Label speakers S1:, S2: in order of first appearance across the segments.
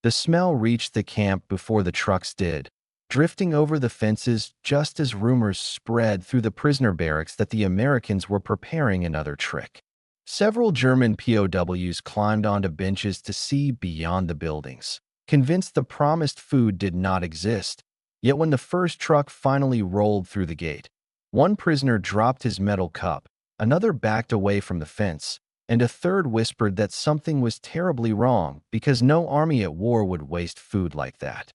S1: The smell reached the camp before the trucks did, drifting over the fences just as rumors spread through the prisoner barracks that the Americans were preparing another trick. Several German POWs climbed onto benches to see beyond the buildings, convinced the promised food did not exist. Yet when the first truck finally rolled through the gate, one prisoner dropped his metal cup, another backed away from the fence, and a third whispered that something was terribly wrong because no army at war would waste food like that.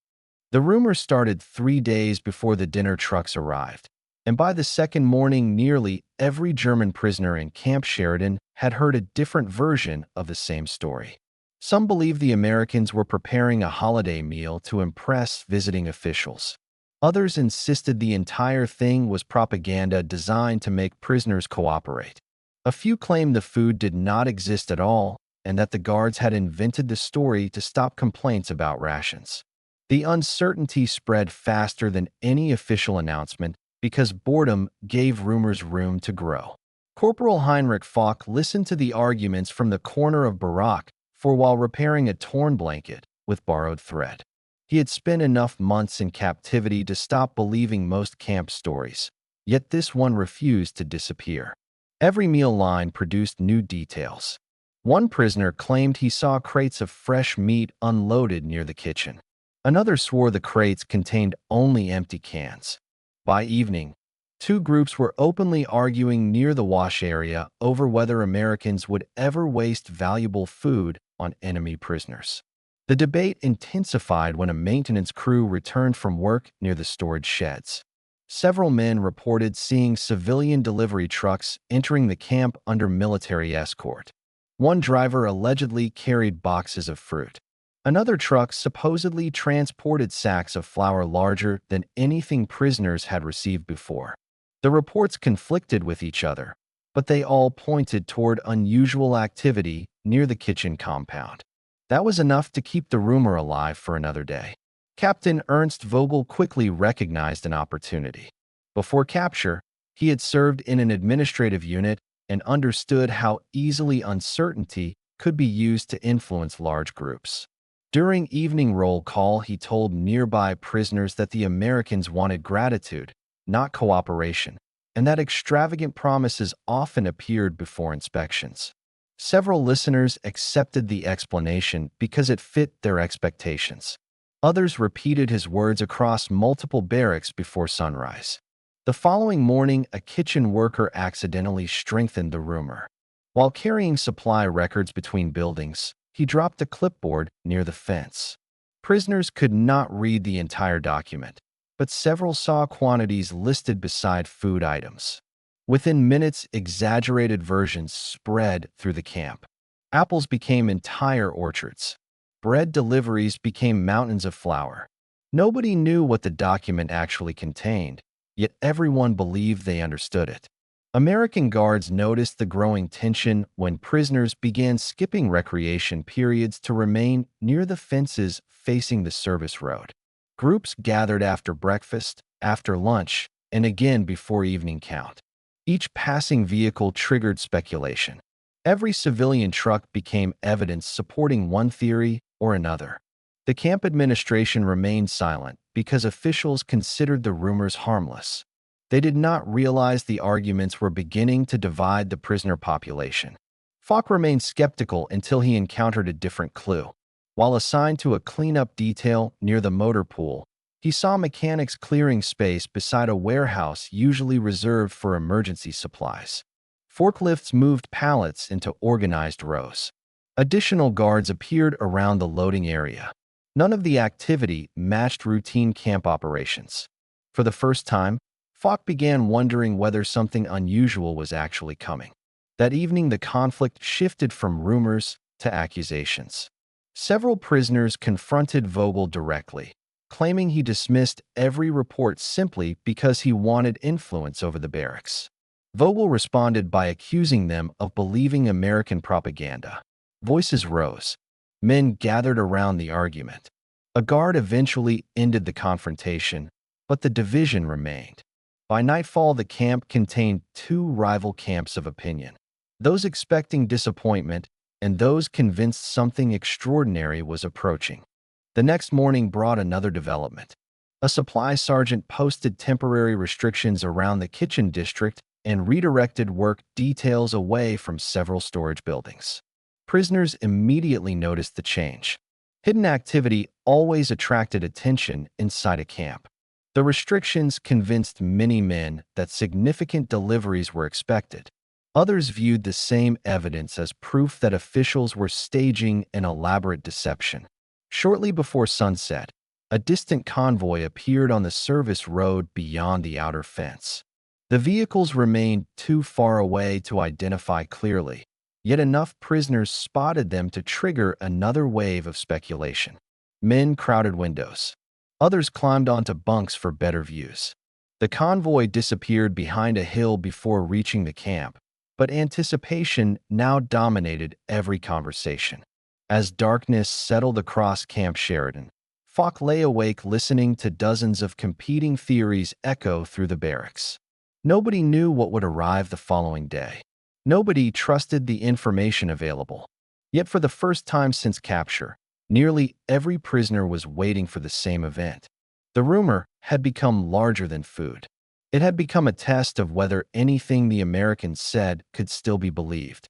S1: The rumor started 3 days before the dinner trucks arrived, and by the second morning, nearly every German prisoner in Camp Sheridan had heard a different version of the same story. Some believed the Americans were preparing a holiday meal to impress visiting officials. Others insisted the entire thing was propaganda designed to make prisoners cooperate. A few claimed the food did not exist at all and that the guards had invented the story to stop complaints about rations. The uncertainty spread faster than any official announcement because boredom gave rumors room to grow. Corporal Heinrich Fock listened to the arguments from the corner of Barak for while repairing a torn blanket with borrowed thread. He had spent enough months in captivity to stop believing most camp stories, yet this one refused to disappear. Every meal line produced new details. One prisoner claimed he saw crates of fresh meat unloaded near the kitchen. Another swore the crates contained only empty cans. By evening, two groups were openly arguing near the wash area over whether Americans would ever waste valuable food on enemy prisoners. The debate intensified when a maintenance crew returned from work near the storage sheds. Several men reported seeing civilian delivery trucks entering the camp under military escort. One driver allegedly carried boxes of fruit. Another truck supposedly transported sacks of flour larger than anything prisoners had received before. The reports conflicted with each other, but they all pointed toward unusual activity near the kitchen compound. That was enough to keep the rumor alive for another day. Captain Ernst Vogel quickly recognized an opportunity. Before capture, he had served in an administrative unit and understood how easily uncertainty could be used to influence large groups. During evening roll call, he told nearby prisoners that the Americans wanted gratitude, not cooperation, and that extravagant promises often appeared before inspections. Several listeners accepted the explanation because it fit their expectations. Others repeated his words across multiple barracks before sunrise. The following morning, a kitchen worker accidentally strengthened the rumor. While carrying supply records between buildings, he dropped a clipboard near the fence. Prisoners could not read the entire document, but several saw quantities listed beside food items. Within minutes, exaggerated versions spread through the camp. Apples became entire orchards. Bread deliveries became mountains of flour. Nobody knew what the document actually contained, yet everyone believed they understood it. American guards noticed the growing tension when prisoners began skipping recreation periods to remain near the fences facing the service road. Groups gathered after breakfast, after lunch, and again before evening count. Each passing vehicle triggered speculation. Every civilian truck became evidence supporting one theory or another. The camp administration remained silent because officials considered the rumors harmless. They did not realize the arguments were beginning to divide the prisoner population. Falk remained skeptical until he encountered a different clue. While assigned to a cleanup detail near the motor pool, he saw mechanics clearing space beside a warehouse usually reserved for emergency supplies. Forklifts moved pallets into organized rows. Additional guards appeared around the loading area. None of the activity matched routine camp operations. For the first time, Falk began wondering whether something unusual was actually coming. That evening, the conflict shifted from rumors to accusations. Several prisoners confronted Vogel directly, claiming he dismissed every report simply because he wanted influence over the barracks. Vogel responded by accusing them of believing American propaganda. Voices rose. Men gathered around the argument. A guard eventually ended the confrontation, but the division remained. By nightfall, the camp contained two rival camps of opinion, those expecting disappointment and those convinced something extraordinary was approaching. The next morning brought another development. A supply sergeant posted temporary restrictions around the kitchen district and redirected work details away from several storage buildings. Prisoners immediately noticed the change. Hidden activity always attracted attention inside a camp. The restrictions convinced many men that significant deliveries were expected. Others viewed the same evidence as proof that officials were staging an elaborate deception. Shortly before sunset, a distant convoy appeared on the service road beyond the outer fence. The vehicles remained too far away to identify clearly, yet enough prisoners spotted them to trigger another wave of speculation. Men crowded windows. Others climbed onto bunks for better views. The convoy disappeared behind a hill before reaching the camp, but anticipation now dominated every conversation. As darkness settled across Camp Sheridan, Falk lay awake listening to dozens of competing theories echo through the barracks. Nobody knew what would arrive the following day. Nobody trusted the information available. Yet for the first time since capture, nearly every prisoner was waiting for the same event. The rumor had become larger than food. It had become a test of whether anything the Americans said could still be believed.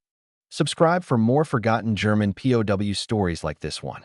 S1: Subscribe for more forgotten German POW stories like this one.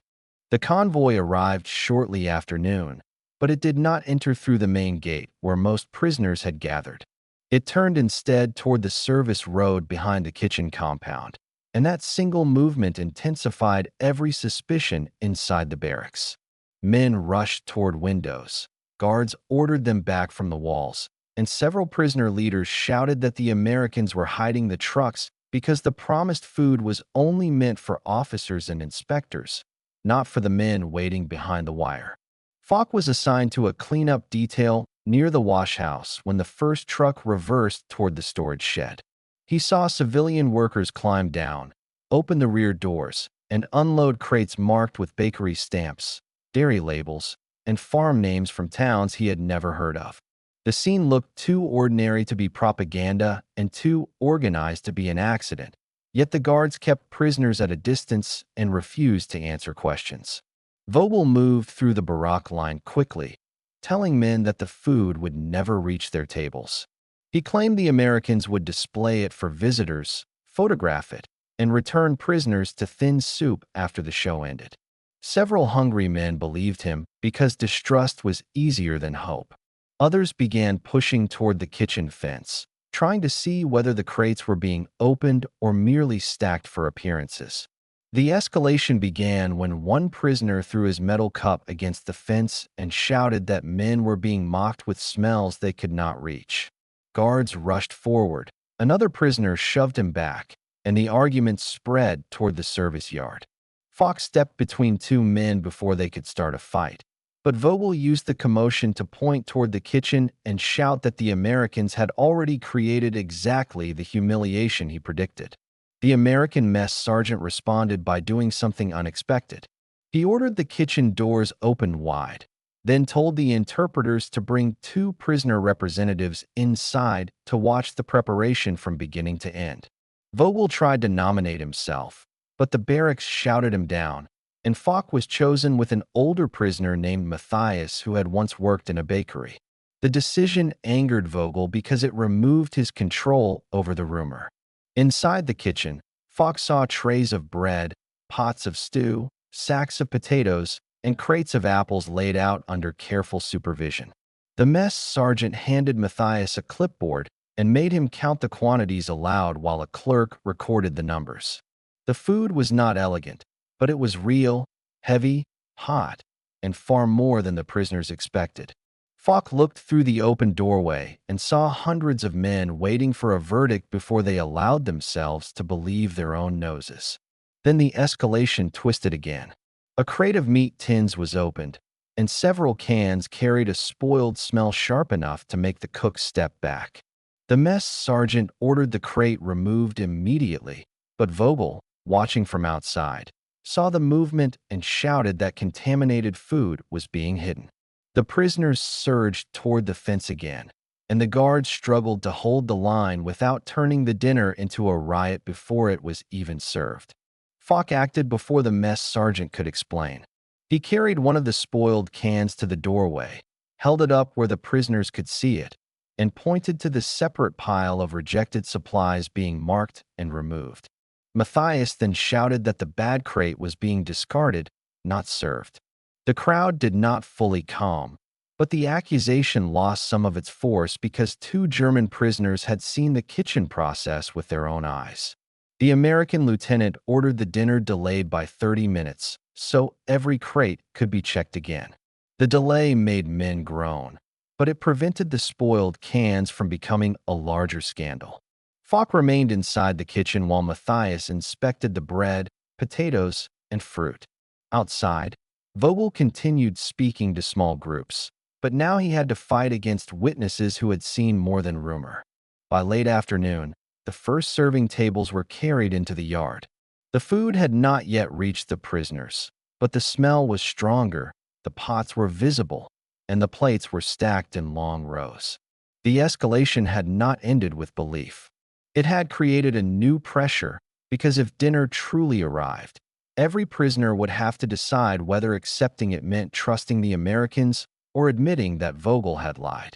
S1: The convoy arrived shortly after noon, but it did not enter through the main gate where most prisoners had gathered. It turned instead toward the service road behind the kitchen compound, and that single movement intensified every suspicion inside the barracks. Men rushed toward windows. Guards ordered them back from the walls, and several prisoner leaders shouted that the Americans were hiding the trucks because the promised food was only meant for officers and inspectors, not for the men waiting behind the wire. Falk was assigned to a cleanup detail near the wash house when the first truck reversed toward the storage shed. He saw civilian workers climb down, open the rear doors, and unload crates marked with bakery stamps, dairy labels, and farm names from towns he had never heard of. The scene looked too ordinary to be propaganda and too organized to be an accident, yet the guards kept prisoners at a distance and refused to answer questions. Vogel moved through the barrack line quickly, telling men that the food would never reach their tables. He claimed the Americans would display it for visitors, photograph it, and return prisoners to thin soup after the show ended. Several hungry men believed him because distrust was easier than hope. Others began pushing toward the kitchen fence, trying to see whether the crates were being opened or merely stacked for appearances. The escalation began when one prisoner threw his metal cup against the fence and shouted that men were being mocked with smells they could not reach. Guards rushed forward. Another prisoner shoved him back, and the argument spread toward the service yard. Fox stepped between two men before they could start a fight, but Vogel used the commotion to point toward the kitchen and shout that the Americans had already created exactly the humiliation he predicted. The American mess sergeant responded by doing something unexpected. He ordered the kitchen doors opened wide, then told the interpreters to bring two prisoner representatives inside to watch the preparation from beginning to end. Vogel tried to nominate himself, but the barracks shouted him down, and Falk was chosen with an older prisoner named Matthias who had once worked in a bakery. The decision angered Vogel because it removed his control over the rumor. Inside the kitchen, Falk saw trays of bread, pots of stew, sacks of potatoes, and crates of apples laid out under careful supervision. The mess sergeant handed Matthias a clipboard and made him count the quantities aloud while a clerk recorded the numbers. The food was not elegant, but it was real, heavy, hot, and far more than the prisoners expected. Falk looked through the open doorway and saw hundreds of men waiting for a verdict before they allowed themselves to believe their own noses. Then the escalation twisted again. A crate of meat tins was opened, and several cans carried a spoiled smell sharp enough to make the cook step back. The mess sergeant ordered the crate removed immediately, but Vogel, watching from outside, saw the movement and shouted that contaminated food was being hidden. The prisoners surged toward the fence again, and the guards struggled to hold the line without turning the dinner into a riot before it was even served. Falk acted before the mess sergeant could explain. He carried one of the spoiled cans to the doorway, held it up where the prisoners could see it, and pointed to the separate pile of rejected supplies being marked and removed. Matthias then shouted that the bad crate was being discarded, not served. The crowd did not fully calm, but the accusation lost some of its force because two German prisoners had seen the kitchen process with their own eyes. The American lieutenant ordered the dinner delayed by 30 minutes, so every crate could be checked again. The delay made men groan, but it prevented the spoiled cans from becoming a larger scandal. Falk remained inside the kitchen while Matthias inspected the bread, potatoes, and fruit. Outside, Vogel continued speaking to small groups, but now he had to fight against witnesses who had seen more than rumor. By late afternoon, the first serving tables were carried into the yard. The food had not yet reached the prisoners, but the smell was stronger, the pots were visible, and the plates were stacked in long rows. The escalation had not ended with belief. It had created a new pressure because if dinner truly arrived, every prisoner would have to decide whether accepting it meant trusting the Americans or admitting that Vogel had lied.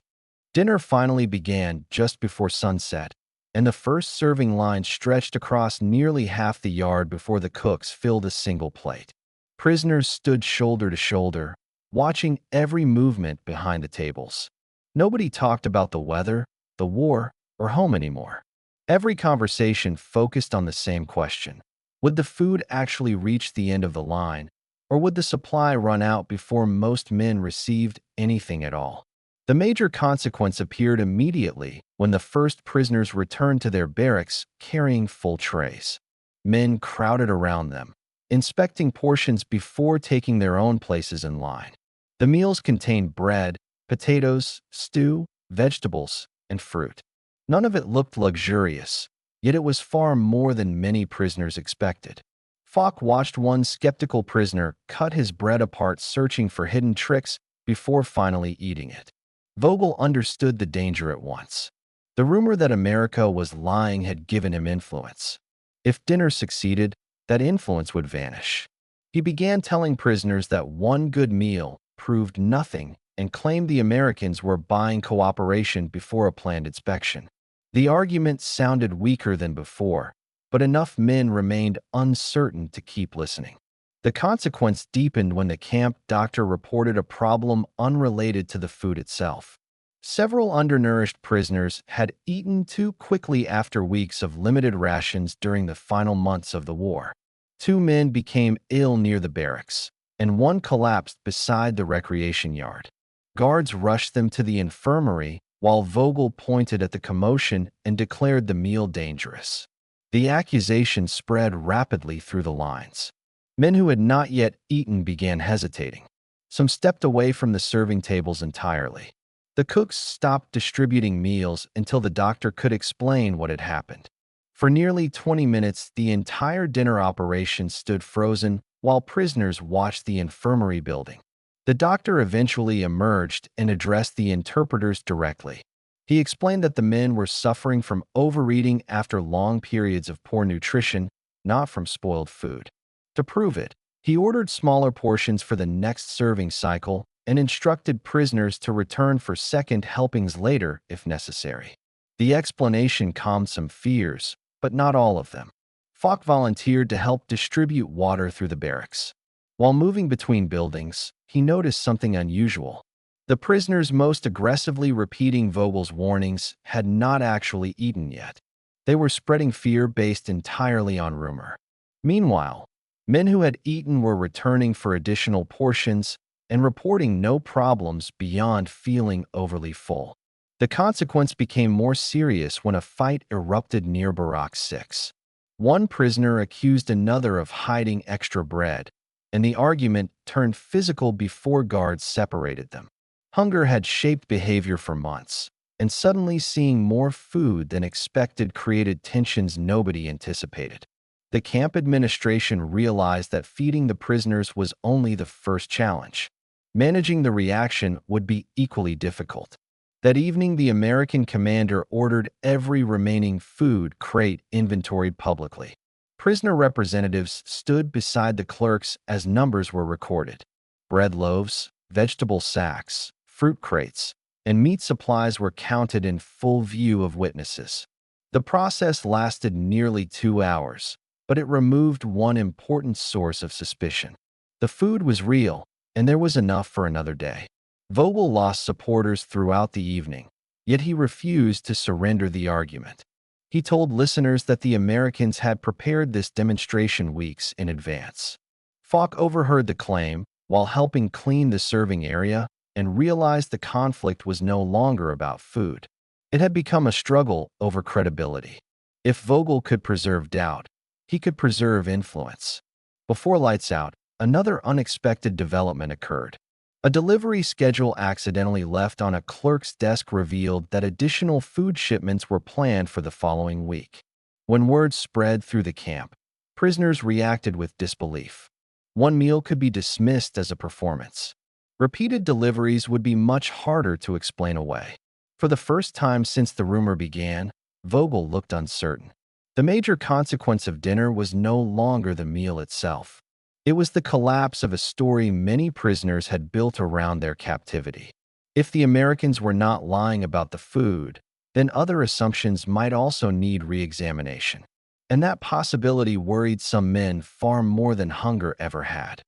S1: Dinner finally began just before sunset, and the first serving line stretched across nearly half the yard before the cooks filled a single plate. Prisoners stood shoulder to shoulder, watching every movement behind the tables. Nobody talked about the weather, the war, or home anymore. Every conversation focused on the same question. Would the food actually reach the end of the line, or would the supply run out before most men received anything at all? The major consequence appeared immediately when the first prisoners returned to their barracks carrying full trays. Men crowded around them, inspecting portions before taking their own places in line. The meals contained bread, potatoes, stew, vegetables, and fruit. None of it looked luxurious, yet it was far more than many prisoners expected. Falk watched one skeptical prisoner cut his bread apart searching for hidden tricks before finally eating it. Vogel understood the danger at once. The rumor that America was lying had given him influence. If dinner succeeded, that influence would vanish. He began telling prisoners that one good meal proved nothing and claimed the Americans were buying cooperation before a planned inspection. The argument sounded weaker than before, but enough men remained uncertain to keep listening. The consequence deepened when the camp doctor reported a problem unrelated to the food itself. Several undernourished prisoners had eaten too quickly after weeks of limited rations during the final months of the war. Two men became ill near the barracks, and one collapsed beside the recreation yard. Guards rushed them to the infirmary while Vogel pointed at the commotion and declared the meal dangerous. The accusation spread rapidly through the lines. Men who had not yet eaten began hesitating. Some stepped away from the serving tables entirely. The cooks stopped distributing meals until the doctor could explain what had happened. For nearly 20 minutes, the entire dinner operation stood frozen while prisoners watched the infirmary building. The doctor eventually emerged and addressed the interpreters directly. He explained that the men were suffering from overeating after long periods of poor nutrition, not from spoiled food. To prove it, he ordered smaller portions for the next serving cycle and instructed prisoners to return for second helpings later if necessary. The explanation calmed some fears, but not all of them. Falk volunteered to help distribute water through the barracks. While moving between buildings, he noticed something unusual. The prisoners most aggressively repeating Vogel's warnings had not actually eaten yet. They were spreading fear based entirely on rumor. Meanwhile, men who had eaten were returning for additional portions and reporting no problems beyond feeling overly full. The consequence became more serious when a fight erupted near Barrack 6. One prisoner accused another of hiding extra bread, and the argument turned physical before guards separated them. Hunger had shaped behavior for months, and suddenly seeing more food than expected created tensions nobody anticipated. The camp administration realized that feeding the prisoners was only the first challenge. Managing the reaction would be equally difficult. That evening, the American commander ordered every remaining food crate inventoried publicly. Prisoner representatives stood beside the clerks as numbers were recorded. Bread loaves, vegetable sacks, fruit crates, and meat supplies were counted in full view of witnesses. The process lasted nearly 2 hours, but it removed one important source of suspicion. The food was real, and there was enough for another day. Vogel lost supporters throughout the evening, yet he refused to surrender the argument. He told listeners that the Americans had prepared this demonstration weeks in advance. Falk overheard the claim while helping clean the serving area and realized the conflict was no longer about food. It had become a struggle over credibility. If Vogel could preserve doubt, he could preserve influence. Before lights out, another unexpected development occurred. A delivery schedule accidentally left on a clerk's desk revealed that additional food shipments were planned for the following week. When word spread through the camp, prisoners reacted with disbelief. One meal could be dismissed as a performance. Repeated deliveries would be much harder to explain away. For the first time since the rumor began, Vogel looked uncertain. The major consequence of dinner was no longer the meal itself. It was the collapse of a story many prisoners had built around their captivity. If the Americans were not lying about the food, then other assumptions might also need re-examination. And that possibility worried some men far more than hunger ever had.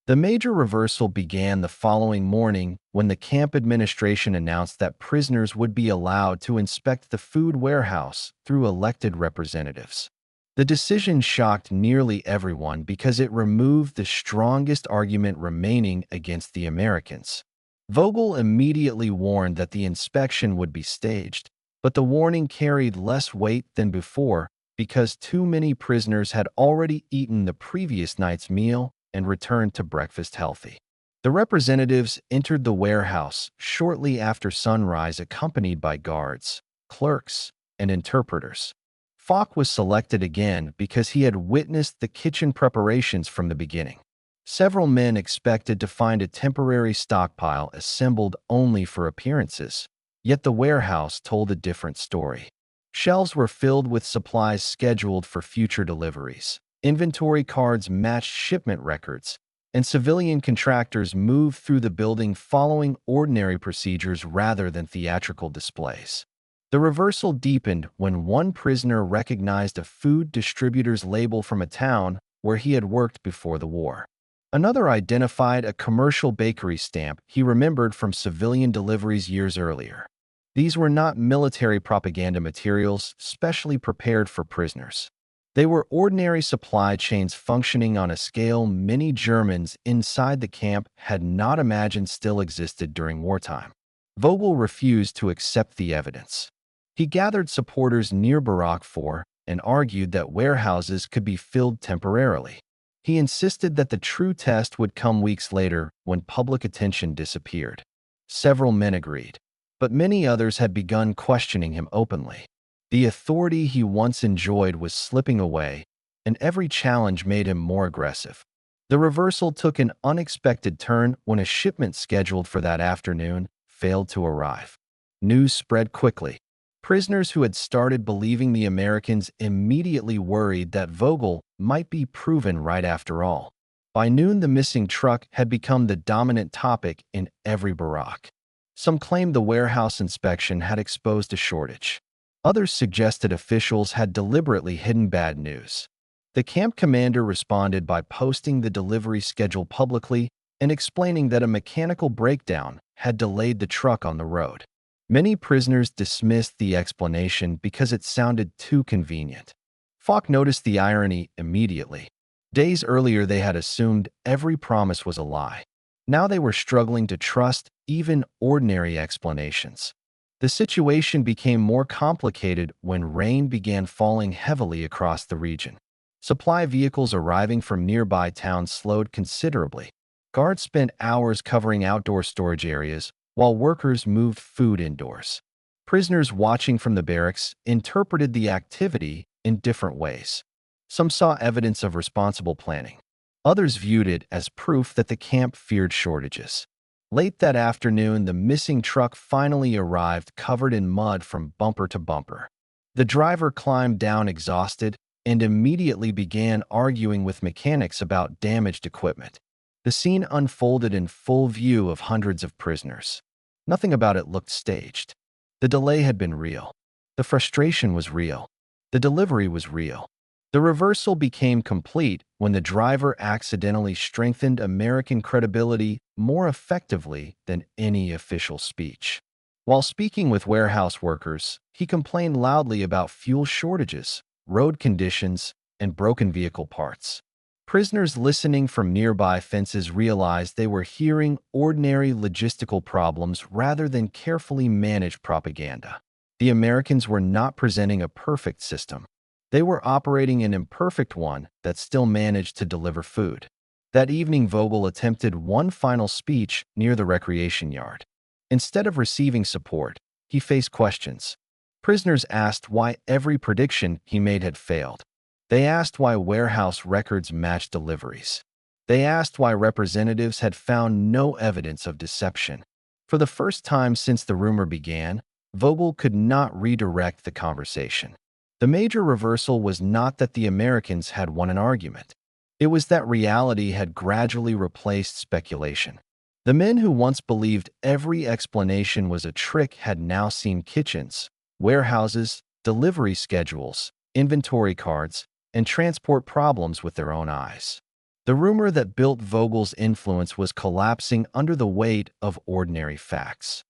S1: The major reversal began the following morning when the camp administration announced that prisoners would be allowed to inspect the food warehouse through elected representatives. The decision shocked nearly everyone because it removed the strongest argument remaining against the Americans. Vogel immediately warned that the inspection would be staged, but the warning carried less weight than before because too many prisoners had already eaten the previous night's meal and returned to breakfast healthy. The representatives entered the warehouse shortly after sunrise accompanied by guards, clerks, and interpreters. Falk was selected again because he had witnessed the kitchen preparations from the beginning. Several men expected to find a temporary stockpile assembled only for appearances, yet the warehouse told a different story. Shelves were filled with supplies scheduled for future deliveries. Inventory cards matched shipment records, and civilian contractors moved through the building following ordinary procedures rather than theatrical displays. The reversal deepened when one prisoner recognized a food distributor's label from a town where he had worked before the war. Another identified a commercial bakery stamp he remembered from civilian deliveries years earlier. These were not military propaganda materials specially prepared for prisoners. They were ordinary supply chains functioning on a scale many Germans inside the camp had not imagined still existed during wartime. Vogel refused to accept the evidence. He gathered supporters near Barrack 4 and argued that warehouses could be filled temporarily. He insisted that the true test would come weeks later when public attention disappeared. Several men agreed, but many others had begun questioning him openly. The authority he once enjoyed was slipping away, and every challenge made him more aggressive. The reversal took an unexpected turn when a shipment scheduled for that afternoon failed to arrive. News spread quickly. Prisoners who had started believing the Americans immediately worried that Vogel might be proven right after all. By noon, the missing truck had become the dominant topic in every barrack. Some claimed the warehouse inspection had exposed a shortage. Others suggested officials had deliberately hidden bad news. The camp commander responded by posting the delivery schedule publicly and explaining that a mechanical breakdown had delayed the truck on the road. Many prisoners dismissed the explanation because it sounded too convenient. Falk noticed the irony immediately. Days earlier, they had assumed every promise was a lie. Now they were struggling to trust even ordinary explanations. The situation became more complicated when rain began falling heavily across the region. Supply vehicles arriving from nearby towns slowed considerably. Guards spent hours covering outdoor storage areas, while workers moved food indoors. Prisoners watching from the barracks interpreted the activity in different ways. Some saw evidence of responsible planning. Others viewed it as proof that the camp feared shortages. Late that afternoon, the missing truck finally arrived covered in mud from bumper to bumper. The driver climbed down exhausted and immediately began arguing with mechanics about damaged equipment. The scene unfolded in full view of hundreds of prisoners. Nothing about it looked staged. The delay had been real. The frustration was real. The delivery was real. The reversal became complete when the driver accidentally strengthened American credibility more effectively than any official speech. While speaking with warehouse workers, he complained loudly about fuel shortages, road conditions, and broken vehicle parts. Prisoners listening from nearby fences realized they were hearing ordinary logistical problems rather than carefully managed propaganda. The Americans were not presenting a perfect system. They were operating an imperfect one that still managed to deliver food. That evening, Vogel attempted one final speech near the recreation yard. Instead of receiving support, he faced questions. Prisoners asked why every prediction he made had failed. They asked why warehouse records matched deliveries. They asked why representatives had found no evidence of deception. For the first time since the rumor began, Vogel could not redirect the conversation. The major reversal was not that the Americans had won an argument. It was that reality had gradually replaced speculation. The men who once believed every explanation was a trick had now seen kitchens, warehouses, delivery schedules, inventory cards, and transport problems with their own eyes. The rumor that built Vogel's influence was collapsing under the weight of ordinary facts.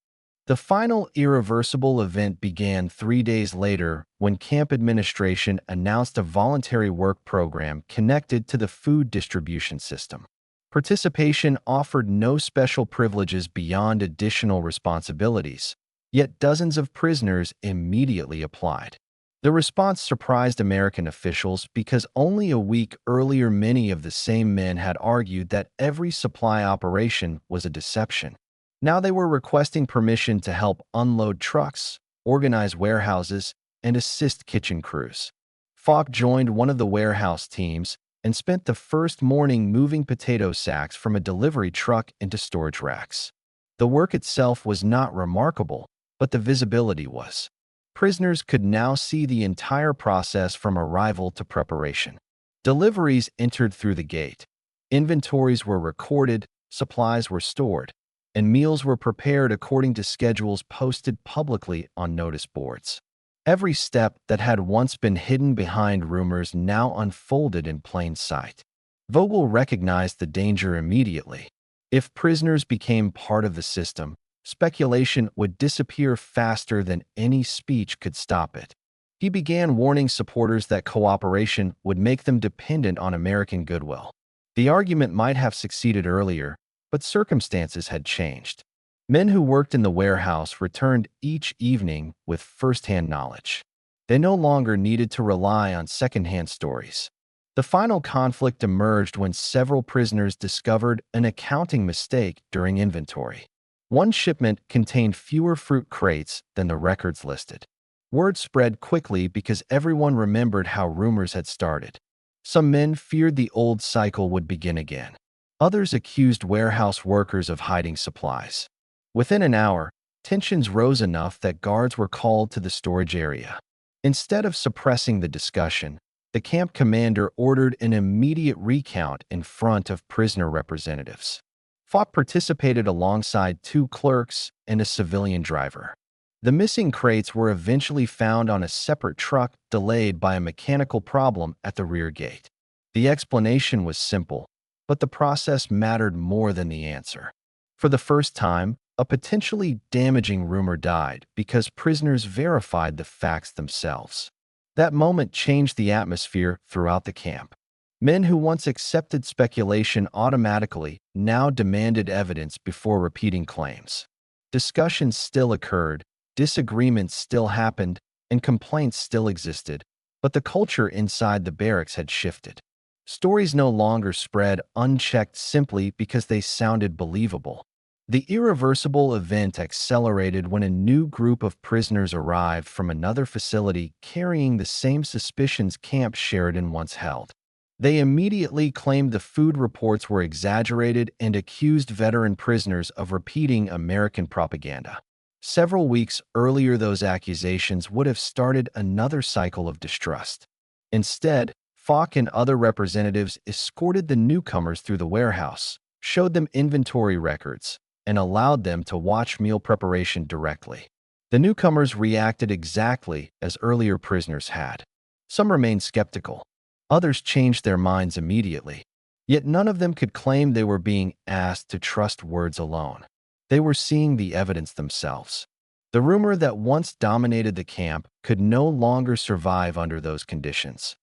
S1: The final irreversible event began 3 days later when camp administration announced a voluntary work program connected to the food distribution system. Participation offered no special privileges beyond additional responsibilities, yet dozens of prisoners immediately applied. The response surprised American officials because only a week earlier many of the same men had argued that every supply operation was a deception. Now they were requesting permission to help unload trucks, organize warehouses, and assist kitchen crews. Falk joined one of the warehouse teams and spent the first morning moving potato sacks from a delivery truck into storage racks. The work itself was not remarkable, but the visibility was. Prisoners could now see the entire process from arrival to preparation. Deliveries entered through the gate. Inventories were recorded, supplies were stored, and meals were prepared according to schedules posted publicly on notice boards. Every step that had once been hidden behind rumors now unfolded in plain sight. Vogel recognized the danger immediately. If prisoners became part of the system, speculation would disappear faster than any speech could stop it. He began warning supporters that cooperation would make them dependent on American goodwill. The argument might have succeeded earlier, but circumstances had changed. Men who worked in the warehouse returned each evening with first-hand knowledge. They no longer needed to rely on second-hand stories. The final conflict emerged when several prisoners discovered an accounting mistake during inventory. One shipment contained fewer fruit crates than the records listed. Word spread quickly because everyone remembered how rumors had started. Some men feared the old cycle would begin again. Others accused warehouse workers of hiding supplies. Within an hour, tensions rose enough that guards were called to the storage area. Instead of suppressing the discussion, the camp commander ordered an immediate recount in front of prisoner representatives. Falk participated alongside 2 clerks and a civilian driver. The missing crates were eventually found on a separate truck delayed by a mechanical problem at the rear gate. The explanation was simple, but the process mattered more than the answer. For the first time, a potentially damaging rumor died because prisoners verified the facts themselves. That moment changed the atmosphere throughout the camp. Men who once accepted speculation automatically now demanded evidence before repeating claims. Discussions still occurred, disagreements still happened, and complaints still existed, but the culture inside the barracks had shifted. Stories no longer spread unchecked simply because they sounded believable. The irreversible event accelerated when a new group of prisoners arrived from another facility carrying the same suspicions Camp Sheridan once held. They immediately claimed the food reports were exaggerated and accused veteran prisoners of repeating American propaganda. Several weeks earlier, those accusations would have started another cycle of distrust. Instead, Falk and other representatives escorted the newcomers through the warehouse, showed them inventory records, and allowed them to watch meal preparation directly. The newcomers reacted exactly as earlier prisoners had. Some remained skeptical. Others changed their minds immediately. Yet none of them could claim they were being asked to trust words alone. They were seeing the evidence themselves. The rumor that once dominated the camp could no longer survive under those conditions.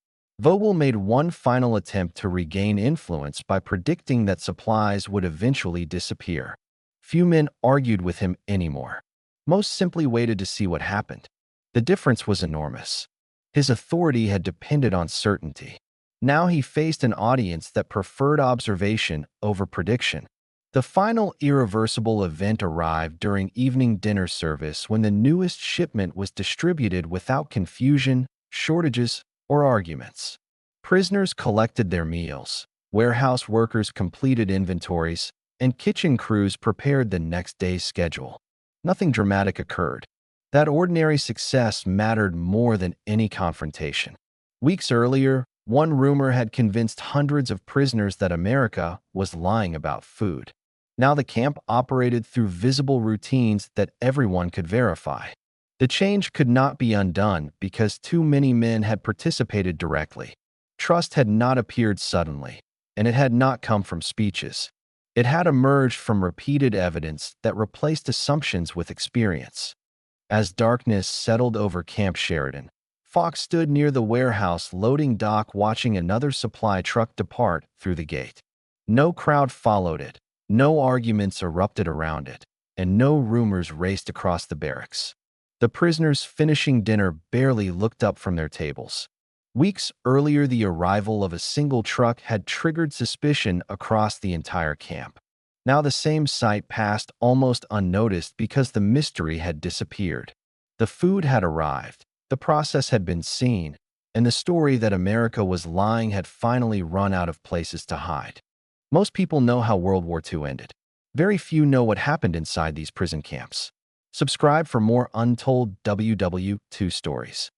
S1: Vogel made one final attempt to regain influence by predicting that supplies would eventually disappear. Few men argued with him anymore. Most simply waited to see what happened. The difference was enormous. His authority had depended on certainty. Now he faced an audience that preferred observation over prediction. The final irreversible event arrived during evening dinner service when the newest shipment was distributed without confusion, shortages, or arguments. Prisoners collected their meals, warehouse workers completed inventories, and kitchen crews prepared the next day's schedule. Nothing dramatic occurred. That ordinary success mattered more than any confrontation. Weeks earlier, one rumor had convinced hundreds of prisoners that America was lying about food. Now the camp operated through visible routines that everyone could verify. The change could not be undone because too many men had participated directly. Trust had not appeared suddenly, and it had not come from speeches. It had emerged from repeated evidence that replaced assumptions with experience. As darkness settled over Camp Sheridan, Fox stood near the warehouse loading dock watching another supply truck depart through the gate. No crowd followed it, no arguments erupted around it, and no rumors raced across the barracks. The prisoners finishing dinner barely looked up from their tables. Weeks earlier, the arrival of a single truck had triggered suspicion across the entire camp. Now the same sight passed almost unnoticed because the mystery had disappeared. The food had arrived, the process had been seen, and the story that America was lying had finally run out of places to hide. Most people know how World War II ended. Very few know what happened inside these prison camps. Subscribe for more untold WW2 stories.